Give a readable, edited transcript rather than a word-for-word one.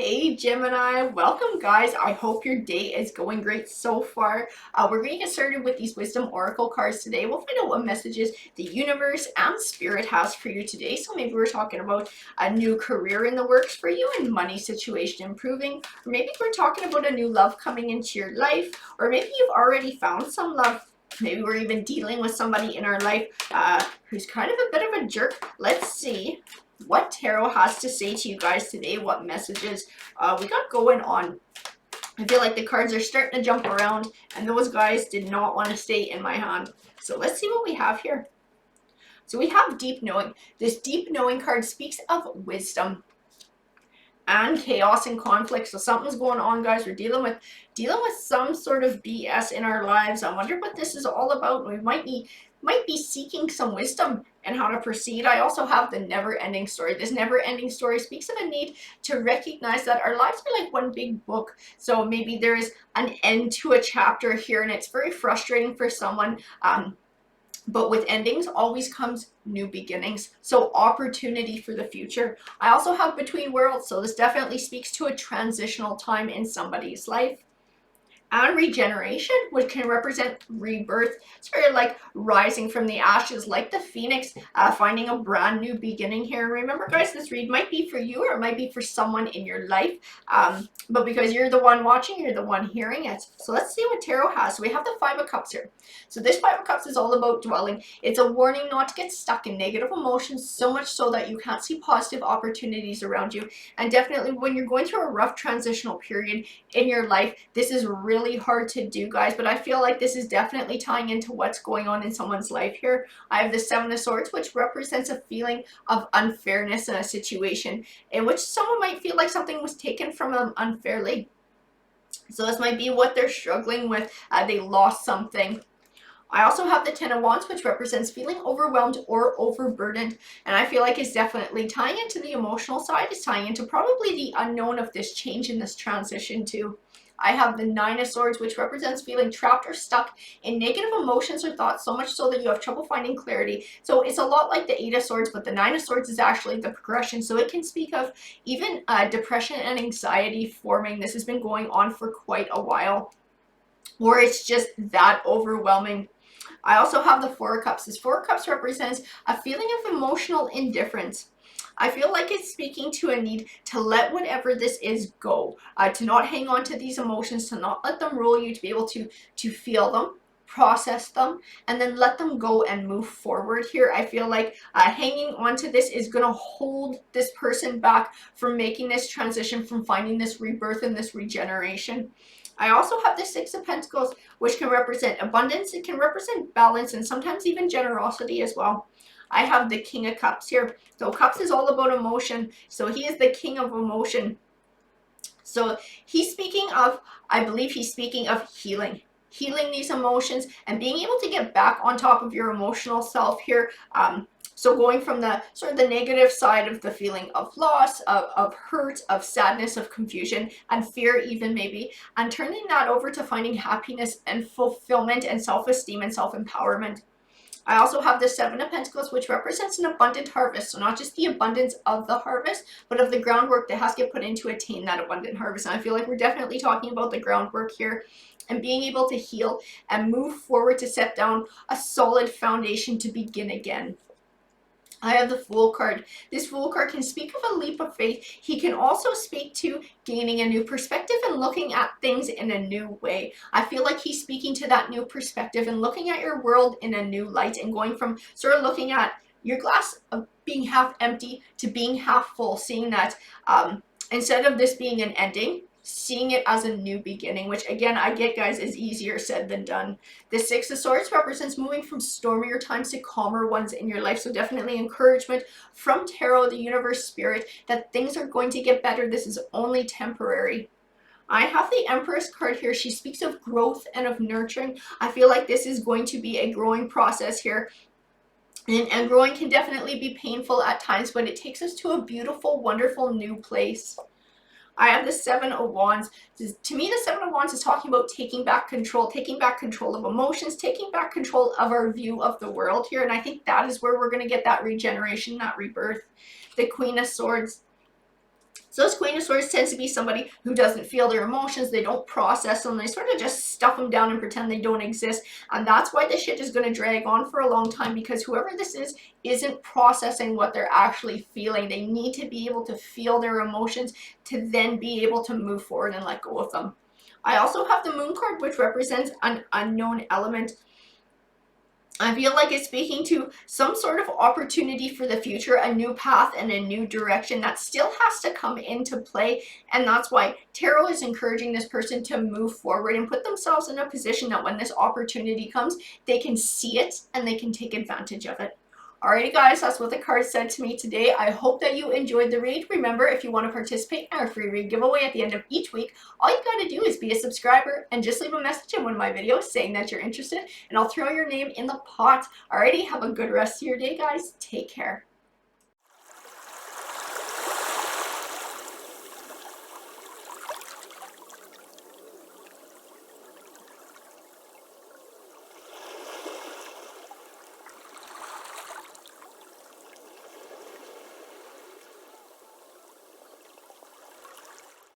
Hey Gemini, welcome guys. I hope your day is going great so far. We're going to get started with these wisdom oracle cards today. We'll find out what messages the universe and spirit has for you today. So maybe we're talking about a new career in the works for you and money situation improving, or maybe we're talking about a new love coming into your life, or maybe you've already found some love. Maybe we're even dealing with somebody in our life who's kind of a bit of a jerk. Let's see what tarot has to say to you guys today, what messages we got going on. I feel like the cards are starting to jump around, and those guys did not want to stay in my hand. So let's see what we have here. So we have deep knowing. This deep knowing card speaks of wisdom and chaos and conflict. So something's going on, guys. We're dealing with some sort of BS in our lives. I wonder what this is all about. We might be seeking some wisdom and how to proceed. I also have the never-ending story. This never-ending story speaks of a need to recognize that our lives are like one big book. So maybe there is an end to a chapter here, and it's very frustrating for someone. But with endings always comes new beginnings. So opportunity for the future. I also have between worlds. So this definitely speaks to a transitional time in somebody's life. And regeneration, which can represent rebirth, sort of like rising from the ashes, like the phoenix, finding a brand new beginning here. And remember, guys, this read might be for you or it might be for someone in your life, but because you're the one watching, you're the one hearing it. So let's see what tarot has. So we have the Five of Cups here. So this Five of Cups is all about dwelling. It's a warning not to get stuck in negative emotions, so much so that you can't see positive opportunities around you. And definitely when you're going through a rough transitional period in your life, this is really hard to do, guys, but I feel like this is definitely tying into what's going on in someone's life here. I have the Seven of Swords, which represents a feeling of unfairness in a situation in which someone might feel like something was taken from them unfairly. So this might be what they're struggling with. They lost something. I also have the Ten of Wands, which represents feeling overwhelmed or overburdened. And I feel like it's definitely tying into the emotional side. It's tying into probably the unknown of this change in this transition too. I have the Nine of Swords, which represents feeling trapped or stuck in negative emotions or thoughts, so much so that you have trouble finding clarity. So it's a lot like the Eight of Swords, but the Nine of Swords is actually the progression. So it can speak of even depression and anxiety forming. This has been going on for quite a while, or it's just that overwhelming. I also have the Four of Cups. This Four of Cups represents a feeling of emotional indifference. I feel like it's speaking to a need to let whatever this is go, to not hang on to these emotions, to not let them rule you, to be able to feel them, process them, and then let them go and move forward here. I feel like hanging on to this is going to hold this person back from making this transition, from finding this rebirth and this regeneration. I also have the Six of Pentacles, which can represent abundance. It can represent balance and sometimes even generosity as well. I have the King of Cups here. So Cups is all about emotion. So he is the king of emotion. So he's speaking of, I believe he's speaking of healing. Healing these emotions and being able to get back on top of your emotional self here. So going from the sort of the negative side of the feeling of loss, of hurt, of sadness, of confusion, and fear even maybe, and turning that over to finding happiness and fulfillment and self-esteem and self-empowerment. I also have the Seven of Pentacles, which represents an abundant harvest. So not just the abundance of the harvest, but of the groundwork that has to get put in to attain that abundant harvest. And I feel like we're definitely talking about the groundwork here and being able to heal and move forward to set down a solid foundation to begin again. I have the Fool card. This Fool card can speak of a leap of faith. He can also speak to gaining a new perspective and looking at things in a new way. I feel like he's speaking to that new perspective and looking at your world in a new light and going from sort of looking at your glass of being half empty to being half full, seeing that instead of this being an ending, seeing it as a new beginning, which again, I get, guys, is easier said than done. The Six of Swords represents moving from stormier times to calmer ones in your life. So definitely encouragement from tarot, the universe, spirit, that things are going to get better. This is only temporary. I have the Empress card here. She speaks of growth and of nurturing. I feel like this is going to be a growing process here. And growing can definitely be painful at times, but it takes us to a beautiful, wonderful new place. I have the Seven of Wands. To me, the Seven of Wands is talking about taking back control of emotions, taking back control of our view of the world here. And I think that is where we're going to get that regeneration, that rebirth. The Queen of Swords. So this Queen of Swords tends to be somebody who doesn't feel their emotions, they don't process them, they sort of just stuff them down and pretend they don't exist. And that's why this shit is going to drag on for a long time, because whoever this is isn't processing what they're actually feeling. They need to be able to feel their emotions to then be able to move forward and let go of them. I also have the Moon card, which represents an unknown element. I feel like it's speaking to some sort of opportunity for the future, a new path and a new direction that still has to come into play. And that's why tarot is encouraging this person to move forward and put themselves in a position that when this opportunity comes, they can see it and they can take advantage of it. Alrighty guys, that's what the card said to me today. I hope that you enjoyed the read. Remember, if you want to participate in our free read giveaway at the end of each week, all you gotta do is be a subscriber and just leave a message in one of my videos saying that you're interested, and I'll throw your name in the pot. Alrighty, have a good rest of your day guys. Take care.